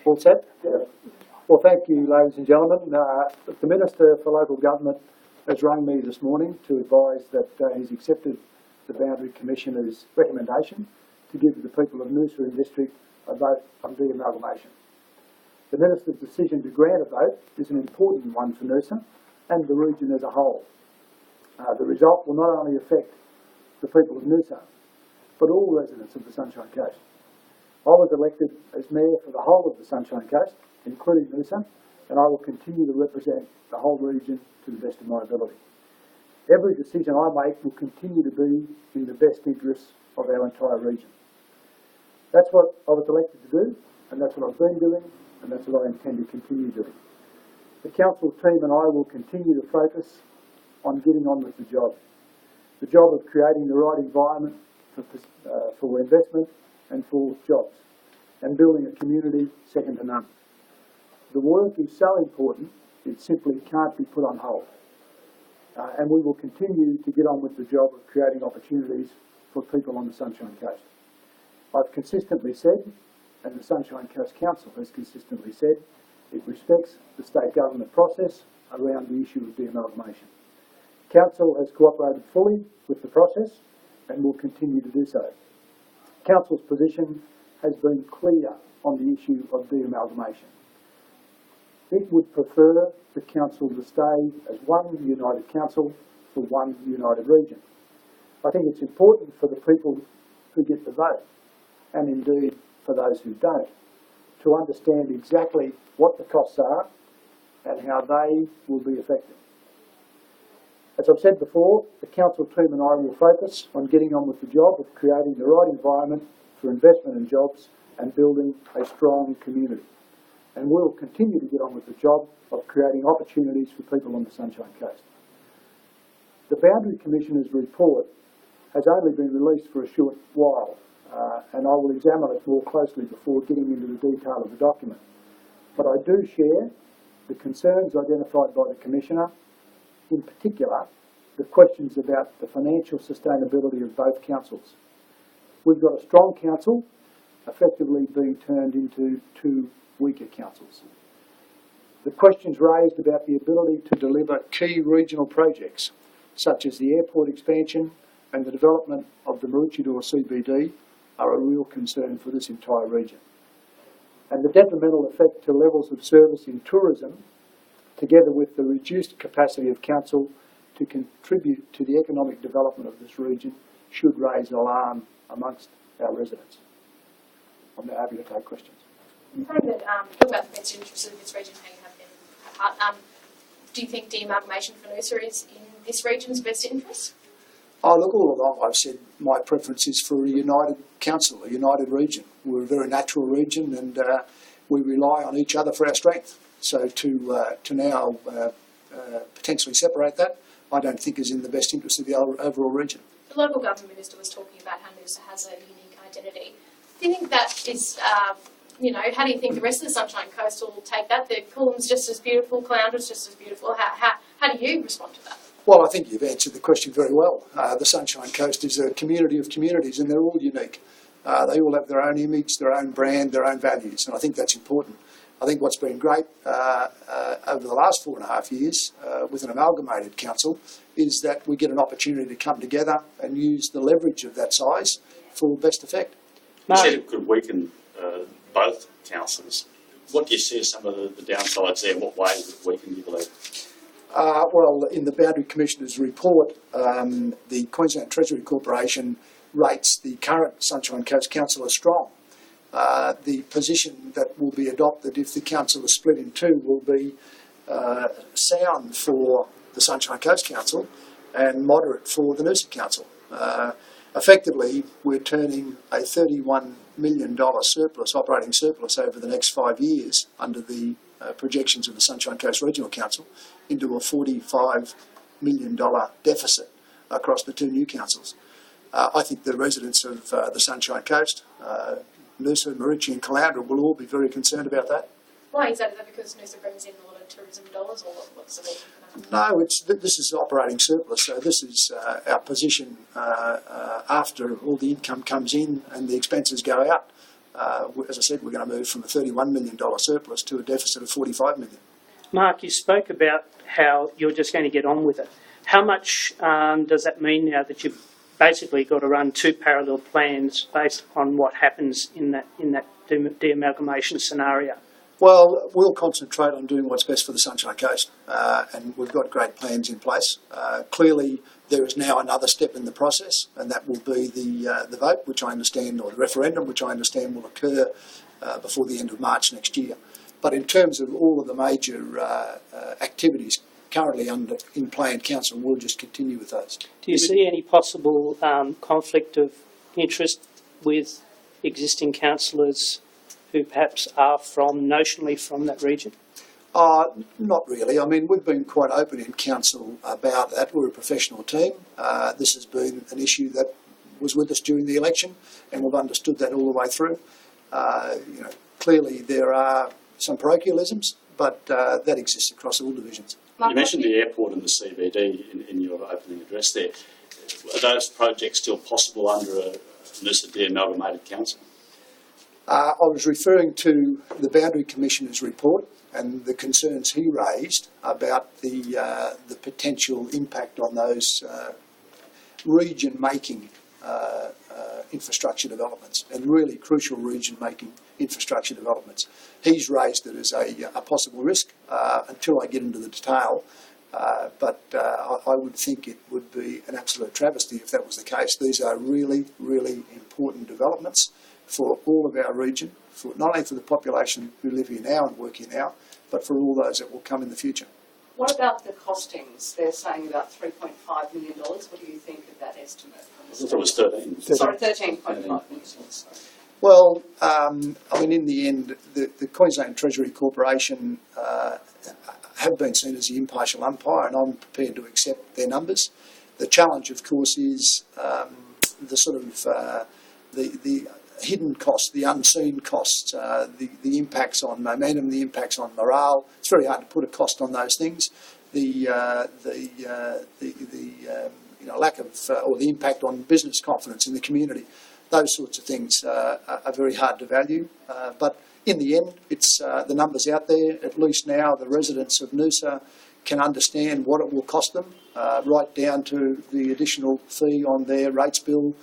All set? Yeah. Well, thank you, ladies and gentlemen. The Minister for Local Government has rung me this morning to advise that he's accepted the Boundary Commissioner's recommendation to give the people of Noosa and District a vote on de-amalgamation. The Minister's decision to grant a vote is an important one for Noosa and the region as a whole. The result will not only affect the people of Noosa, but all residents of the Sunshine Coast. I was elected as Mayor for the whole of the Sunshine Coast, including Noosa, and I will continue to represent the whole region to the best of my ability. Every decision I make will continue to be in the best interests of our entire region. That's what I was elected to do, and that's what I've been doing, and that's what I intend to continue doing. The Council team and I will continue to focus on getting on with the job of creating the right environment for investment and for jobs, and building a community second to none. The work is so important, it simply can't be put on hold. And we will continue to get on with the job of creating opportunities for people on the Sunshine Coast. I've consistently said, and the Sunshine Coast Council has consistently said, it respects the state government process around the issue of de-amalgamation. Council has cooperated fully with the process and will continue to do so. Council's position has been clear on the issue of de-amalgamation. It would prefer the Council to stay as one united council for one united region. I think it's important for the people who get the vote, and indeed for those who don't, to understand exactly what the costs are and how they will be affected. As I've said before, the Council team and I will focus on getting on with the job of creating the right environment for investment and jobs and building a strong community. And we'll continue to get on with the job of creating opportunities for people on the Sunshine Coast. The Boundary Commissioner's report has only been released for a short while, and I will examine it more closely before getting into the detail of the document. But I do share the concerns identified by the Commissioner, in particular the questions about the financial sustainability of both councils. We've got a strong council effectively being turned into two weaker councils. The questions raised about the ability to deliver key regional projects, such as the airport expansion and the development of the Maroochydore CBD, are a real concern for this entire region. And the detrimental effect to levels of service in tourism, together with the reduced capacity of council to contribute to the economic development of this region, should raise alarm amongst our residents. I'm now happy to take questions. Talk about the best interests of this region, how you have been at heart. Do you think de-amalgamation for Noosa is in this region's best interest? Oh, look, all along I've said my preference is for a united council, a united region. We're a very natural region, and we rely on each other for our strength. So to now potentially separate that, I don't think is in the best interest of the overall region. The local government minister was talking about how Noosa has a unique identity. Do you think that is, how do you think the rest of the Sunshine Coast will take that? The Coolum's just as beautiful, Caloundra's just as beautiful. How do you respond to that? Well, I think you've answered the question very well. The Sunshine Coast is a community of communities, and they're all unique. They all have their own image, their own brand, their own values, and I think that's important. I think what's been great over the last 4.5 years with an amalgamated council is that we get an opportunity to come together and use the leverage of that size for best effect. You said it could weaken both councils. What do you see as some of the downsides there? What ways would it weaken, do you believe? Well, in the Boundary Commissioner's report, the Queensland Treasury Corporation rates the current Sunshine Coast Council as strong. The position that will be adopted if the council is split in two will be sound for the Sunshine Coast Council and moderate for the Noosa Council. Effectively, we're turning a $31 million surplus, operating surplus, over the next 5 years under the projections of the Sunshine Coast Regional Council into a $45 million deficit across the two new councils. I think the residents of the Sunshine Coast, Noosa, Maroochydore and Caloundra, will all be very concerned about that. Why is that? Is that because Noosa brings in a lot of tourism dollars, or what's the reason for that? No, this is operating surplus, so this is our position after all the income comes in and the expenses go out. As I said, we're going to move from a $31 million surplus to a deficit of $45 million. Mark, you spoke about how you're just going to get on with it. How much does that mean now that you've basically got to run two parallel plans based on what happens in that de-amalgamation scenario? Well, we'll concentrate on doing what's best for the Sunshine Coast, and we've got great plans in place. Clearly, there is now another step in the process, and that will be the vote, which I understand, or the referendum, which I understand will occur before the end of March next year. But in terms of all of the major activities currently in play in council, we'll just continue with those. Do you see any possible conflict of interest with existing councillors who perhaps are notionally from that region? Not really. I mean, we've been quite open in council about that. We're a professional team. This has been an issue that was with us during the election, and we've understood that all the way through. Clearly there are some parochialisms, but that exists across all divisions. You mentioned the airport and the CBD in your opening address there. Are those projects still possible under a Noosa de-amalgamated council? I was referring to the Boundary Commissioner's report and the concerns he raised about the potential impact on those region-making infrastructure developments, and really crucial region-making infrastructure developments. He's raised it as a possible risk until I get into the detail, but I would think it would be an absolute travesty if that was the case. These are really, really important developments for all of our region, not only for the population who live here now and work here now, but for all those that will come in the future. What about the costings? They're saying about $3.5 million. What do you think of that estimate? I thought it was 13. Sorry, $13.5 million. Well, I mean, in the end, the Queensland Treasury Corporation have been seen as the impartial umpire, and I'm prepared to accept their numbers. The challenge, of course, is the sort of the hidden costs, the unseen costs, the impacts on momentum, the impacts on morale. It's very hard to put a cost on those things. The lack of or the impact on business confidence in the community. Those sorts of things are very hard to value. But in the end, it's the numbers out there. At least now, the residents of Noosa can understand what it will cost them, right down to the additional fee on their rates bill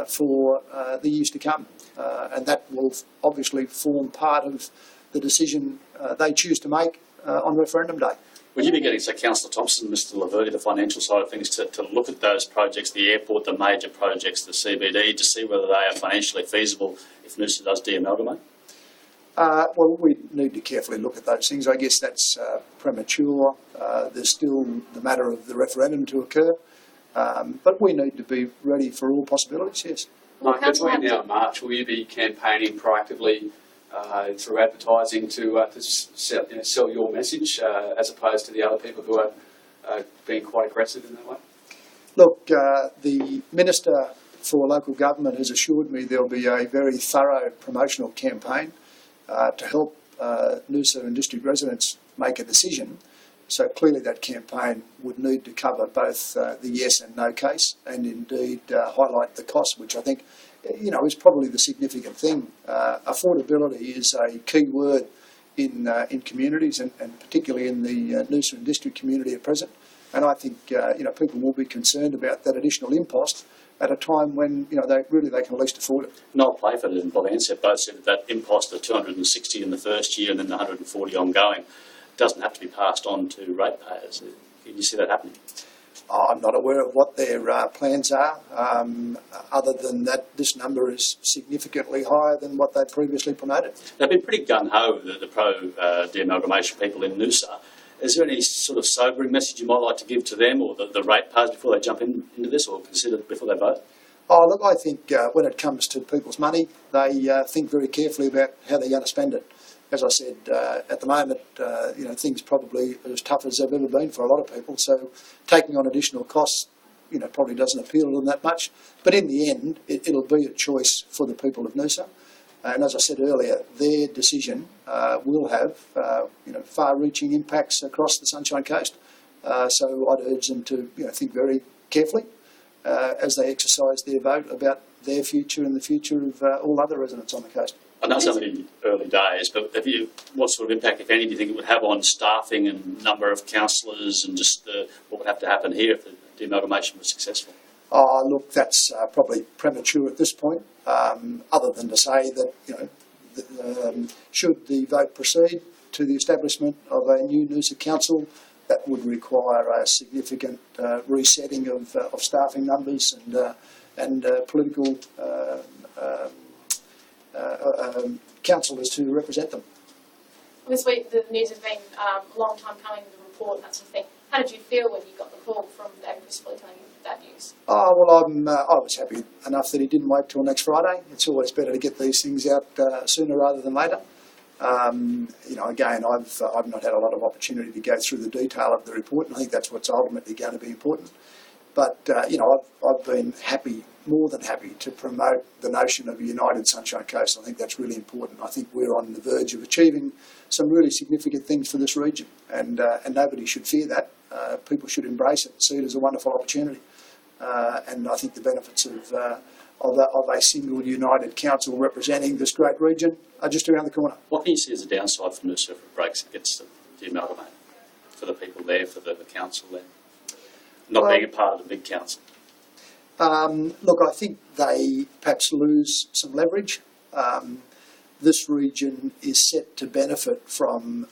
for the years to come. And that will obviously form part of the decision they choose to make on referendum day. Will you be getting, say, Councillor Thompson, Mr Laverty, the financial side of things, to look at those projects, the airport, the major projects, the CBD, to see whether they are financially feasible if Noosa does de-amalgamate? Well, we need to carefully look at those things. I guess that's premature. There's still the matter of the referendum to occur. But we need to be ready for all possibilities, yes. Mark, between now and March, will you be campaigning proactively through advertising to sell your message as opposed to the other people who are being quite aggressive in that way? Look, the Minister for Local Government has assured me there'll be a very thorough promotional campaign to help Noosa and district residents make a decision. So clearly that campaign would need to cover both the yes and no case, and indeed highlight the cost, which I think is probably the significant thing. Affordability is a key word in communities, and particularly in the Noosa and district community at present. And I think people will be concerned about that additional impost at a time when they can least afford it. Noel Playford and Bob Ansett both said that impost of $260 in the first year and then the $140 ongoing doesn't have to be passed on to ratepayers. Can you see that happening? I'm not aware of what their plans are, other than that this number is significantly higher than what they previously promoted. They've been pretty gung-ho, the pro-de-amalgamation people in Noosa. Is there any sort of sobering message you might like to give to them or the ratepayers before they jump into this, or consider before they vote? Oh, look, I think when it comes to people's money, they think very carefully about how they're going to spend it. As I said, at the moment, things probably are as tough as they've ever been for a lot of people. So taking on additional costs, probably doesn't appeal to them that much. But in the end, it'll be a choice for the people of Noosa. And as I said earlier, their decision will have, far-reaching impacts across the Sunshine Coast. So I'd urge them to, think very carefully as they exercise their vote about their future and the future of all other residents on the coast. I know it's only early days, but what sort of impact, if any, do you think it would have on staffing and number of councillors and just what would have to happen here if the de-amalgamation was successful? Oh, look, that's probably premature at this point, other than to say that, should the vote proceed to the establishment of a new Noosa council, that would require a significant resetting of staffing numbers and political councillors to represent them. Obviously, the news has been a long time coming, the report and that sort of thing. How did you feel when you got the call from David Crispley telling you that news? Oh, well, I was happy enough that he didn't wait till next Friday. It's always better to get these things out sooner rather than later. Again, I've not had a lot of opportunity to go through the detail of the report, and I think that's what's ultimately going to be important. But, I've been more than happy to promote the notion of a united Sunshine Coast. I think that's really important. I think we're on the verge of achieving some really significant things for this region, and nobody should fear that. People should embrace it, see it as a wonderful opportunity. And I think the benefits of a single united council representing this great region are just around the corner. What can you see as a downside for Noosa if it breaks against the amalgamate? For the people there, for the council there? Not being a part of the big council? Look, I think they perhaps lose some leverage. This region is set to benefit from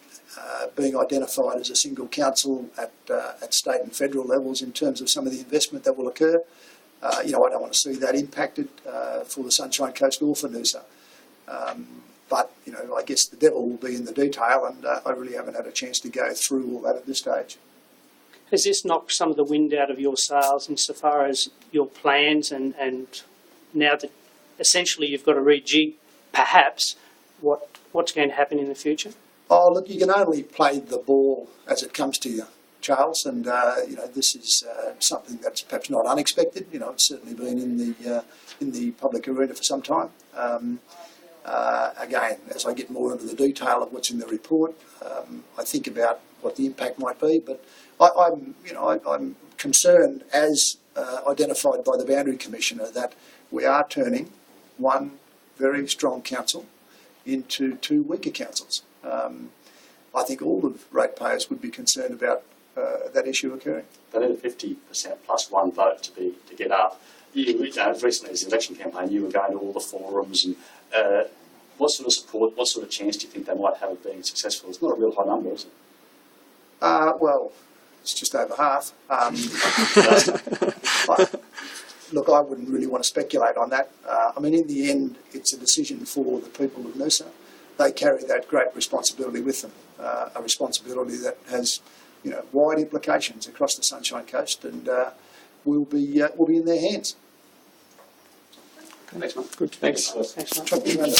being identified as a single council at state and federal levels in terms of some of the investment that will occur. I don't want to see that impacted for the Sunshine Coast or for Noosa. But I guess the devil will be in the detail, and I really haven't had a chance to go through all that at this stage. Has this knocked some of the wind out of your sails insofar as your plans and now that essentially you've got to rejig perhaps what's going to happen in the future? Oh, look, you can only play the ball as it comes to you, Charles, and this is something that's perhaps not unexpected. It's certainly been in the public arena for some time. Again, as I get more into the detail of what's in the report, I think about what the impact might be. But I'm concerned, as identified by the Boundary Commissioner, that we are turning one very strong council into two weaker councils. I think all of ratepayers would be concerned about that issue occurring. They need a 50% plus one vote to get up. As recently as the election campaign, you were going to all the forums, and what sort of support, what sort of chance do you think they might have of being successful? It's not a real high number, is it? Well, it's just over half. Look, I wouldn't really want to speculate on that. In the end, it's a decision for the people of Noosa. They carry that great responsibility with them, a responsibility that has, wide implications across the Sunshine Coast, and will be in their hands. Thanks, mate. Good. Thanks. Thank you.